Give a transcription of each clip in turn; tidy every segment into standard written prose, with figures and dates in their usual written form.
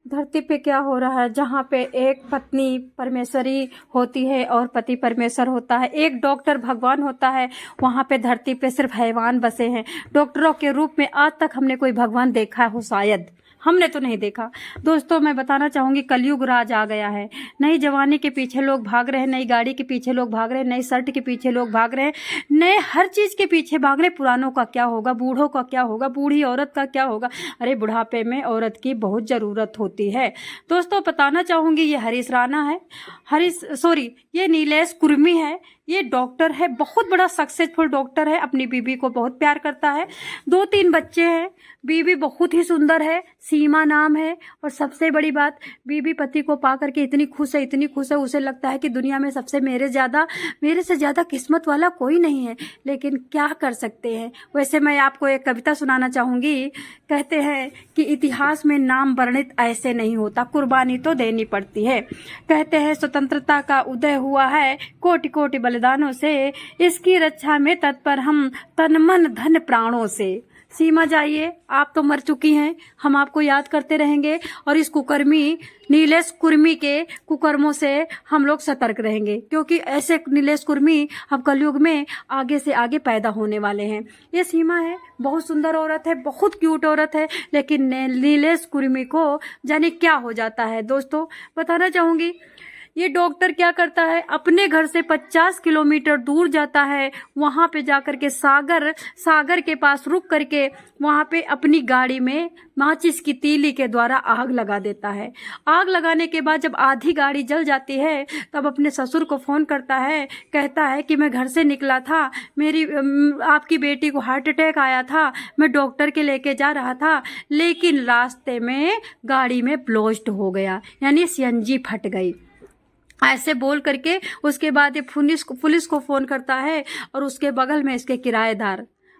धरती पे क्या हो रहा है, जहाँ पे एक पत्नी परमेश्वरी होती है और पति परमेश्वर होता है, एक डॉक्टर भगवान होता है, वहाँ पे धरती पे सिर्फ हैवान बसे हैं। डॉक्टरों के रूप में आज तक हमने कोई भगवान देखा हो? शायद हमने तो नहीं देखा। दोस्तों, मैं बताना चाहूंगी, कलयुग राज आ गया है। नई जवानी के पीछे लोग भाग रहे हैं, नई गाड़ी के पीछे लोग भाग रहे हैं, नई शर्ट के पीछे लोग भाग रहे हैं, नए हर चीज के पीछे भाग रहे हैं। पुरानों का क्या होगा, बूढ़ों का क्या होगा, बूढ़ी औरत का क्या होगा? अरे बुढ़ापे में औरत की बहुत जरूरत होती है। दोस्तों, बताना चाहूंगी, ये हरीश राणा है, ये नीलेश कुर्मी है। ये डॉक्टर है, बहुत बड़ा सक्सेसफुल डॉक्टर है, अपनी बीबी को बहुत प्यार करता है, 2-3 बच्चे हैं, बीबी बहुत ही सुंदर है, सीमा नाम है। और सबसे बड़ी बात, बीबी पति को पा करके इतनी खुश है, इतनी खुश है, उसे लगता है कि दुनिया में सबसे मेरे से ज्यादा किस्मत वाला कोई नहीं है। लेकिन क्या कर सकते हैं। वैसे मैं आपको एक कविता सुनाना चाहूंगी। कहते हैं कि इतिहास में नाम वर्णित ऐसे नहीं होता, कुर्बानी तो देनी पड़ती है। कहते हैं स्वतंत्रता का उदय हुआ है कोटि कोटि बलिदानों से, इसकी रक्षा में तत्पर हम तन मन धन प्राणों से। सीमा जाइए, आप तो मर चुकी हैं, हम आपको याद करते रहेंगे और इस कुकर्मी नीलेश कुर्मी के कुकर्मों से हम लोग सतर्क रहेंगे, क्योंकि ऐसे नीलेश कुर्मी अब कलयुग में आगे से आगे पैदा होने वाले हैं। ये सीमा है, बहुत सुंदर औरत है, बहुत क्यूट औरत है, लेकिन नीलेश कुर्मी को जाने क्या हो जाता है। दोस्तों, बताना चाहूंगी, ये डॉक्टर क्या करता है, अपने घर से 50 किलोमीटर दूर जाता है, वहां पे जाकर के सागर के पास रुक करके वहां पे अपनी गाड़ी में माचिस की तीली के द्वारा आग लगा देता है। आग लगाने के बाद जब आधी गाड़ी जल जाती है, तब अपने ससुर को फोन करता है, कहता है कि मैं घर से निकला था, आपकी बेटी को हार्ट अटैक आया था, मैं डॉक्टर के लेके जा रहा था, लेकिन रास्ते में गाड़ी में ब्लास्ट हो गया, यानी सीएनजी फट गई। ऐसे बोल करके उसके बाद ये पुलिस को फोन करता है, और उसके बगल में इसके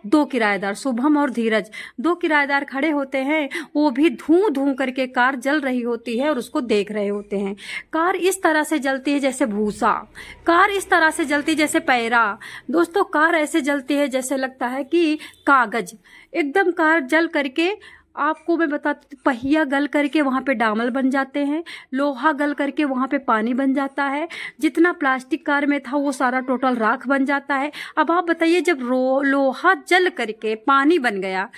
दो किराएदार शुभम और धीरज, 2 किराएदार खड़े होते हैं। वो भी धूं धूं करके कार जल रही होती है और उसको देख रहे होते हैं। कार इस तरह से जलती है जैसे भूसा, कार इस तरह से जलती है जैसे पैरा। दोस्तों, कार ऐसे जलती है जैसे लगता है कि कागज, एकदम कार जल करके, आपको मैं बताती हूँ, पहिया गल करके वहाँ पे डामर बन जाते हैं, लोहा गल करके वहाँ पे पानी बन जाता है, जितना प्लास्टिक कार में था वो सारा टोटल राख बन जाता है। अब आप बताइए, जब लोहा जल करके पानी बन गया,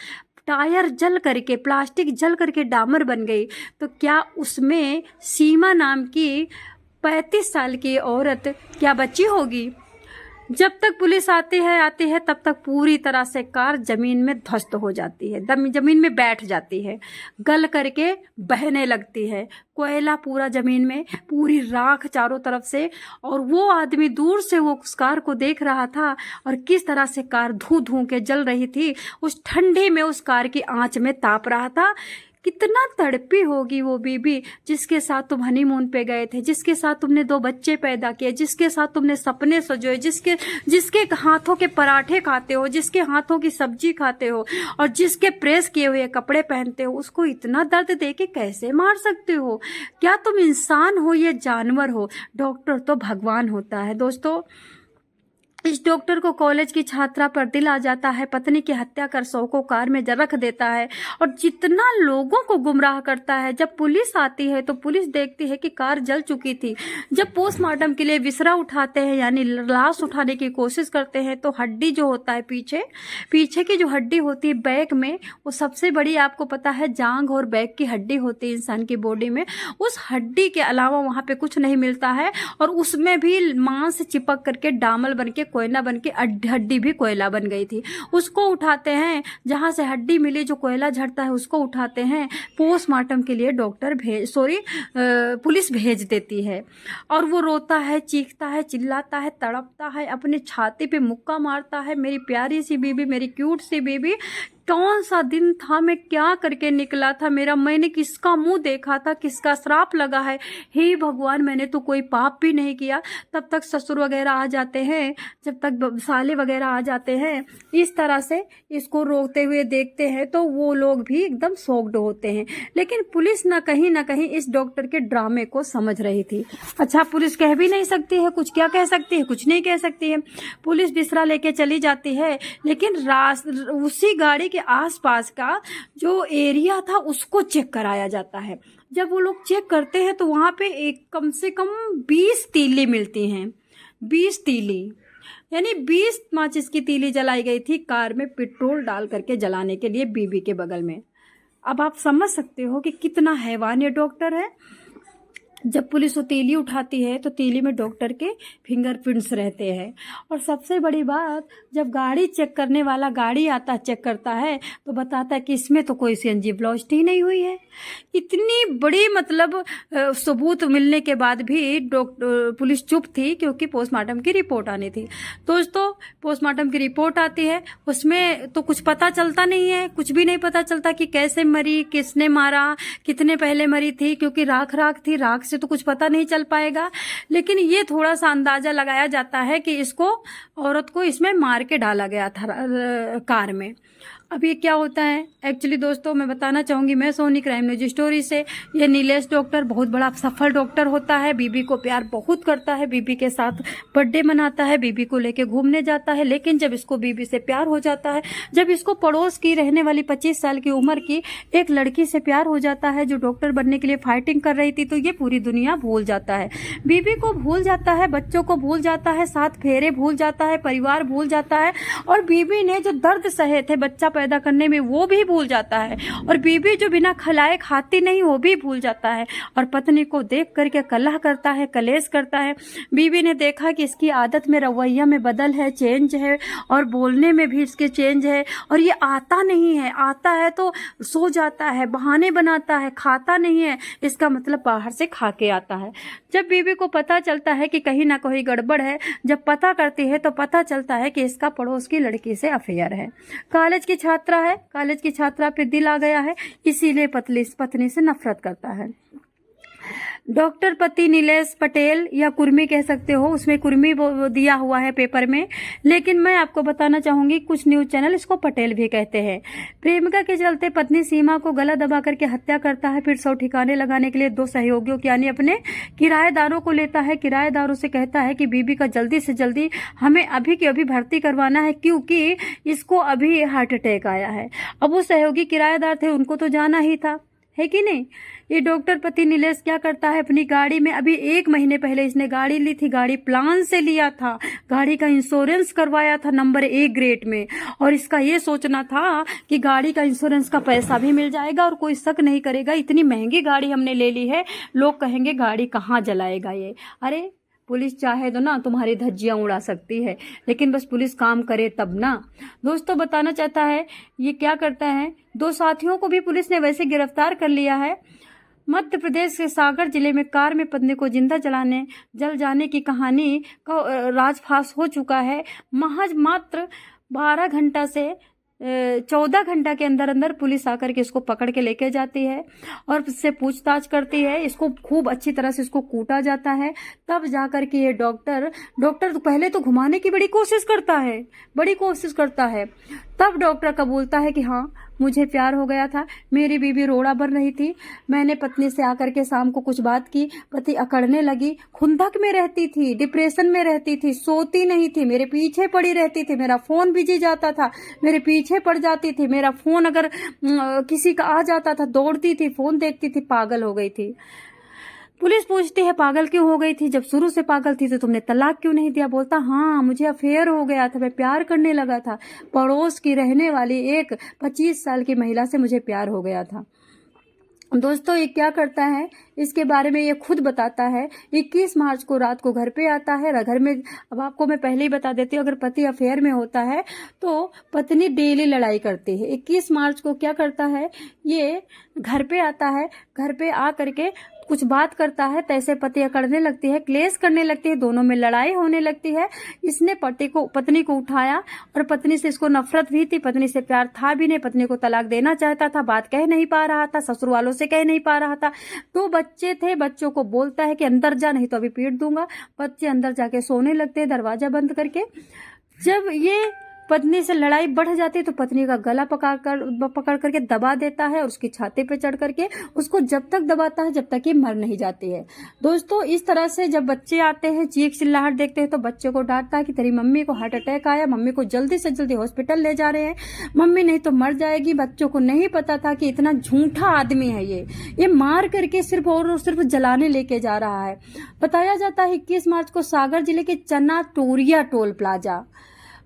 टायर जल करके, प्लास्टिक जल करके डामर बन गई, तो क्या उसमें सीमा नाम की 35 साल की औरत क्या बची होगी? जब तक पुलिस आती है तब तक पूरी तरह से कार जमीन में ध्वस्त हो जाती है, जमीन में बैठ जाती है, गल करके बहने लगती है, कोयला पूरा जमीन में, पूरी राख चारों तरफ से। और वो आदमी दूर से वो उस कार को देख रहा था, और किस तरह से कार धूं धूं के जल रही थी, उस ठंडी में उस कार की आंच में ताप रहा था। कितना तड़पी होगी वो बीबी, जिसके साथ तुम हनीमून पे गए थे, जिसके साथ तुमने 2 बच्चे पैदा किए, जिसके साथ तुमने सपने सजोए, जिसके हाथों के पराठे खाते हो, जिसके हाथों की सब्जी खाते हो, और जिसके प्रेस किए हुए कपड़े पहनते हो, उसको इतना दर्द दे के कैसे मार सकते हो? क्या तुम इंसान हो या जानवर हो? डॉक्टर तो भगवान होता है। दोस्तों, इस डॉक्टर को कॉलेज की छात्रा पर दिल आ जाता है, पत्नी की हत्या कर शव को कार में रख देता है, और जितना लोगों को गुमराह करता है। जब पुलिस आती है तो पुलिस देखती है कि कार जल चुकी थी। जब पोस्टमार्टम के लिए विसरा उठाते हैं, यानी लाश उठाने की कोशिश करते हैं, तो हड्डी जो होता है, पीछे की जो हड्डी होती है बैक में, वो सबसे बड़ी, आपको पता है, जांग और बैक की हड्डी होती है इंसान की बॉडी में। उस हड्डी के अलावा वहां पे कुछ नहीं मिलता है, और उसमें भी मांस चिपक करके डामल बन के, कोयला बन के, हड्डी भी कोयला बन गई थी। उसको उठाते हैं, जहां से हड्डी मिली, जो कोयला झड़ता है उसको उठाते हैं, पोस्टमार्टम के लिए पुलिस भेज देती है। और वो रोता है, चीखता है, चिल्लाता है, तड़पता है, अपने छाती पे मुक्का मारता है, मेरी प्यारी सी बीबी, मेरी क्यूट सी बीबी, कौन सा दिन था, मैं क्या करके निकला था, मैंने किसका मुंह देखा था, किसका श्राप लगा है, हे भगवान, मैंने तो कोई पाप भी नहीं किया। तब तक ससुर वगैरह आ जाते हैं, जब तक साले वगैरह आ जाते हैं, इस तरह से इसको रोते हुए देखते हैं, तो वो लोग भी एकदम शॉक्ड होते हैं। लेकिन पुलिस ना कहीं इस डॉक्टर के ड्रामे को समझ रही थी। अच्छा, पुलिस कह भी नहीं सकती है कुछ, क्या कह सकती है? कुछ नहीं कह सकती है। पुलिस बिस्तरा लेके चली जाती है, लेकिन उसी गाड़ी के आसपास का जो एरिया था उसको चेक कराया जाता है। जब वो लोग चेक करते हैं तो वहाँ पे एक कम से कम 20 तीली मिलती हैं, 20 तीली, यानी 20 माचिस की तीली जलाई गई थी कार में पेट्रोल डाल करके जलाने के लिए बीबी के बगल में। अब आप समझ सकते हो कि कितना हैवान ये डॉक्टर है। जब पुलिस वो तीली उठाती है तो तीली में डॉक्टर के फिंगरप्रिंट्स रहते हैं। और सबसे बड़ी बात, जब गाड़ी चेक करने वाला गाड़ी आता चेक करता है तो बताता है कि इसमें तो कोई सीएनजी ब्लास्ट ही नहीं हुई है। इतनी बड़ी मतलब सबूत मिलने के बाद भी डॉक्टर पुलिस चुप थी, क्योंकि पोस्टमार्टम की रिपोर्ट आनी थी। दोस्तों, पोस्टमार्टम की रिपोर्ट आती है, उसमें तो कुछ पता चलता नहीं है, कुछ भी नहीं पता चलता कि कैसे मरी, किसने मारा, कितने पहले मरी थी, क्योंकि राख थी, राख से तो कुछ पता नहीं चल पाएगा। लेकिन ये थोड़ा सा अंदाजा लगाया जाता है कि इसको, औरत को इसमें मार के डाला गया था कार में। अब ये क्या होता है एक्चुअली दोस्तों, मैं बताना चाहूंगी मैं सोनी क्राइम न्यूज स्टोरी से। ये नीलेश डॉक्टर बहुत बड़ा सफल डॉक्टर होता है, बीबी को प्यार बहुत करता है, बीबी के साथ बर्थडे मनाता है, बीबी को लेके घूमने जाता है। लेकिन जब इसको बीबी से प्यार हो जाता है, जब इसको पड़ोस की रहने वाली 25 साल की उम्र की एक लड़की से प्यार हो जाता है जो डॉक्टर बनने के लिए फाइटिंग कर रही थी, तो ये पूरी दुनिया भूल जाता है, बीबी को भूल जाता है, बच्चों को भूल जाता है, 7 फेरे भूल जाता है, परिवार भूल जाता है, और बीबी ने जो दर्द सहे थे बच्चा पैदा करने में वो भी भूल जाता है, और बीबी जो बिना खिलाए खाती नहीं वो भी भूल जाता है, और पत्नी को देख करके कलह करता है, कलेश करता है। बीबी ने देखा कि इसकी आदत में, रवैया में बदल है, चेंज है, और बोलने में भी इसके चेंज है, और ये आता नहीं है, आता है तो सो जाता है, बहाने बनाता है, खाता नहीं है, इसका मतलब बाहर से खा के आता है। जब बीबी को पता चलता है कि कहीं ना कहीं गड़बड़ है, जब पता करती है तो पता चलता है कि इसका पड़ोस की लड़की से अफेयर है। कॉलेज की छात्रा है, कॉलेज की छात्रा पे दिल आ गया है, इसीलिए पत्नी से नफरत करता है। डॉक्टर पति नीलेश पटेल या कुर्मी कह सकते हो, उसमें कुर्मी दिया हुआ है पेपर में, लेकिन मैं आपको बताना चाहूंगी कुछ न्यूज चैनल इसको पटेल भी कहते हैं। प्रेमिका के चलते पत्नी सीमा को गला दबा करके हत्या करता है, फिर 100 ठिकाने लगाने के लिए 2 सहयोगियों यानी अपने किराएदारों को लेता है। किराएदारों से कहता है कि बीबी का जल्दी से जल्दी हमें अभी के अभी भर्ती करवाना है, क्योंकि इसको अभी हार्ट अटैक आया है। अब वो सहयोगी किराएदार थे, उनको तो जाना ही था, है कि नहीं। ये डॉक्टर पति नीलेश क्या करता है, अपनी गाड़ी में, अभी 1 महीने पहले इसने गाड़ी ली थी, गाड़ी प्लान से लिया था, गाड़ी का इंश्योरेंस करवाया था नंबर 1 ग्रेड में, और इसका ये सोचना था कि गाड़ी का इंश्योरेंस का पैसा भी मिल जाएगा और कोई शक नहीं करेगा, इतनी महंगी गाड़ी हमने ले ली है, लोग कहेंगे गाड़ी कहाँ जलाएगा ये। अरे पुलिस चाहे तो ना तुम्हारी धज्जियां उड़ा सकती है, लेकिन बस पुलिस काम करे तब ना। दोस्तों, बताना चाहता है ये क्या करता है, 2 साथियों को भी पुलिस ने वैसे गिरफ्तार कर लिया है। मध्य प्रदेश के सागर जिले में कार में पत्नी को जिंदा जल जाने की कहानी का राजफाश हो चुका है। महज मात्र 12 घंटा से 14 घंटा के अंदर अंदर पुलिस आकर के इसको पकड़ के लेके जाती है और उससे पूछताछ करती है। इसको खूब अच्छी तरह से इसको कूटा जाता है, तब जाकर के ये डॉक्टर तो पहले तो घुमाने की बड़ी कोशिश करता है, तब डॉक्टर कबूलता है कि हाँ मुझे प्यार हो गया था, मेरी बीबी रोड़ा भर रही थी, मैंने पत्नी से आकर के शाम को कुछ बात की, पति अकड़ने लगी, खुंदक में रहती थी, डिप्रेशन में रहती थी, सोती नहीं थी, मेरे पीछे पड़ी रहती थी, मेरा फोन बिजी जाता था, मेरे पीछे पड़ जाती थी, मेरा फोन अगर किसी का आ जाता था दौड़ती थी, फोन देखती थी, पागल हो गई थी। पुलिस पूछती है पागल क्यों हो गई थी, जब शुरू से पागल थी तो तुमने तलाक क्यों नहीं दिया। बोलता हाँ मुझे अफेयर हो गया था, मैं प्यार करने लगा था, पड़ोस की रहने वाली एक 25 साल की महिला से मुझे प्यार हो गया था। दोस्तों, ये क्या करता है इसके बारे में ये खुद बताता है। 21 मार्च को रात को घर पे आता है। घर में, अब आपको मैं पहले ही बता देती हूँ, अगर पति अफेयर में होता है तो पत्नी डेली लड़ाई करती है। 21 मार्च को क्या करता है, ये घर पे आता है, घर पे आ करके कुछ बात करता है, तैसे पति अकड़ने लगती है, क्लेश करने लगती है, दोनों में लड़ाई होने लगती है। इसने पत्नी को उठाया और पत्नी से इसको नफरत भी थी, पत्नी से प्यार था भी नहीं, पत्नी को तलाक देना चाहता था, बात कह नहीं पा रहा था, ससुर वालों से कह नहीं पा रहा था। 2 बच्चे थे, बच्चों को बोलता है कि अंदर जा नहीं तो अभी पीट दूंगा। बच्चे अंदर जाके सोने लगते हैं दरवाजा बंद करके। जब ये पत्नी से लड़ाई बढ़ जाती है तो पत्नी का गला पकड़ करके दबा देता है और उसकी छाती पे चढ़ करके उसको जब तक दबाता है जब तक ये मर नहीं जाती है। दोस्तों इस तरह से जब बच्चे आते हैं, चीख चिल्लाहट देखते हैं तो बच्चे को डांटता है कि तेरी मम्मी को हार्ट अटैक आया, मम्मी को जल्दी से जल्दी हॉस्पिटल ले जा रहे हैं, मम्मी नहीं तो मर जाएगी। बच्चों को नहीं पता था कि इतना झूठा आदमी है ये मार करके सिर्फ और सिर्फ जलाने लेके जा रहा है। बताया जाता है 21 मार्च को सागर जिले के चन्ना टोरिया टोल प्लाजा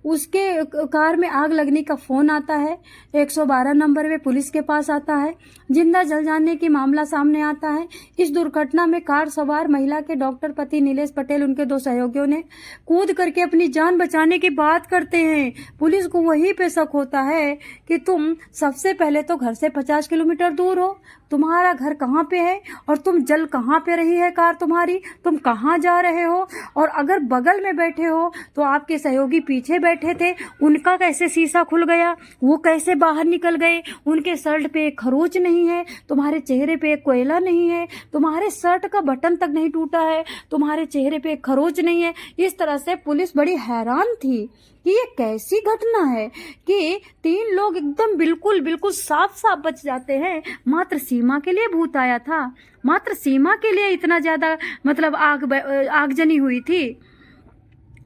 उसके कार में आग लगने का फोन आता है। 112 नंबर पे पुलिस के पास आता है। जिंदा जल जाने की मामला सामने आता है। इस दुर्घटना में कार सवार महिला के डॉक्टर पति नीलेश पटेल उनके 2 सहयोगियों ने कूद करके अपनी जान बचाने की बात करते हैं। पुलिस को वही पे शक होता है कि तुम सबसे पहले तो घर से 50 किलोमीटर दूर हो, तुम्हारा घर कहाँ पे है और तुम जल कहाँ पे रही है कार तुम्हारी, तुम कहाँ जा रहे हो, और अगर बगल में बैठे हो तो आपके सहयोगी पीछे बैठे थे, उनका कैसे शीशा खुल गया, वो कैसे बाहर निकल गए, उनके शर्ट पे एक खरोच नहीं है, तुम्हारे चेहरे पे एक कोयला नहीं है, तुम्हारे शर्ट का बटन तक नहीं टूटा है, तुम्हारे चेहरे पे एक खरोच नहीं है। इस तरह से पुलिस बड़ी हैरान थी कि ये कैसी घटना है कि 3 लोग एकदम बिल्कुल साफ साफ बच जाते हैं। मात्र सीमा के लिए भूत आया था, मात्र सीमा के लिए इतना ज्यादा मतलब आगजनी हुई थी।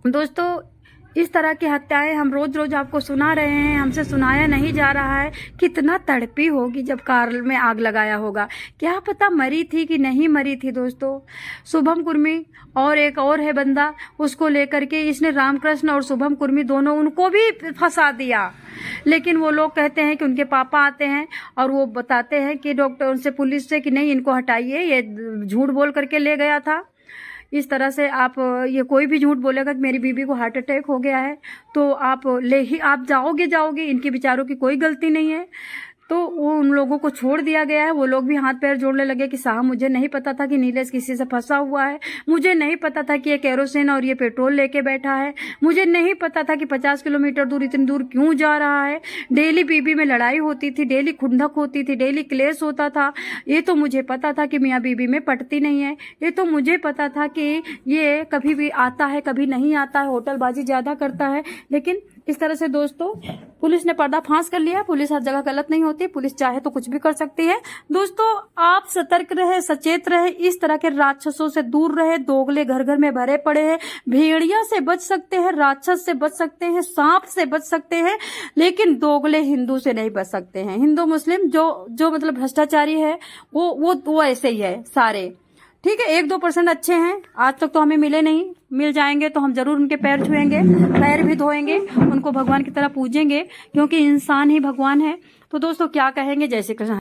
दोस्तों इस तरह की हत्याएं हम रोज रोज आपको सुना रहे हैं, हमसे सुनाया नहीं जा रहा है। कितना तड़पी होगी जब कार में आग लगाया होगा, क्या पता मरी थी कि नहीं मरी थी। दोस्तों शुभम कुर्मी और एक और है बंदा, उसको लेकर के इसने रामकृष्ण और शुभम कुर्मी दोनों उनको भी फंसा दिया। लेकिन वो लोग कहते हैं कि उनके पापा आते हैं और वो बताते हैं कि डॉक्टर उनसे पुलिस से कि नहीं इनको हटाइए, ये झूठ बोल करके ले गया था। इस तरह से आप ये कोई भी झूठ बोलेगा कि मेरी बीबी को हार्ट अटैक हो गया है तो आप जाओगे, इनके बेचारों की कोई गलती नहीं है। तो वो उन लोगों को छोड़ दिया गया है। वो लोग भी हाथ पैर जोड़ने लगे कि साहब मुझे नहीं पता था कि नीलेश किसी से फंसा हुआ है, मुझे नहीं पता था कि ये केरोसिन और ये पेट्रोल लेके बैठा है, मुझे नहीं पता था कि 50 किलोमीटर दूर इतनी दूर क्यों जा रहा है। डेली बीबी में लड़ाई होती थी, डेली खुंदक होती थी, डेली क्लेश होता था। ये तो मुझे पता था कि मियाँ बीबी में पटती नहीं है, ये तो मुझे पता था कि ये कभी भी आता है कभी नहीं आता है, होटलबाजी ज्यादा करता है। लेकिन इस तरह से दोस्तों पुलिस ने पर्दाफाश कर लिया। पुलिस हर जगह गलत नहीं होती, पुलिस चाहे तो कुछ भी कर सकती है। दोस्तों आप सतर्क रहे, सचेत रहे, इस तरह के राक्षसों से दूर रहे। दोगले घर घर में भरे पड़े हैं। भेड़िया से बच सकते हैं, राक्षस से बच सकते हैं, सांप से बच सकते हैं, लेकिन दोगले हिंदू से नहीं बच सकते हैं। हिंदू मुस्लिम जो मतलब भ्रष्टाचारी है वो ऐसे ही है सारे। ठीक है, 1-2% अच्छे हैं, आज तक तो हमें मिले नहीं, मिल जाएंगे तो हम जरूर उनके पैर छुएंगे, पैर भी धोएंगे, उनको भगवान की तरह पूजेंगे, क्योंकि इंसान ही भगवान है। तो दोस्तों क्या कहेंगे, जय श्री कृष्ण।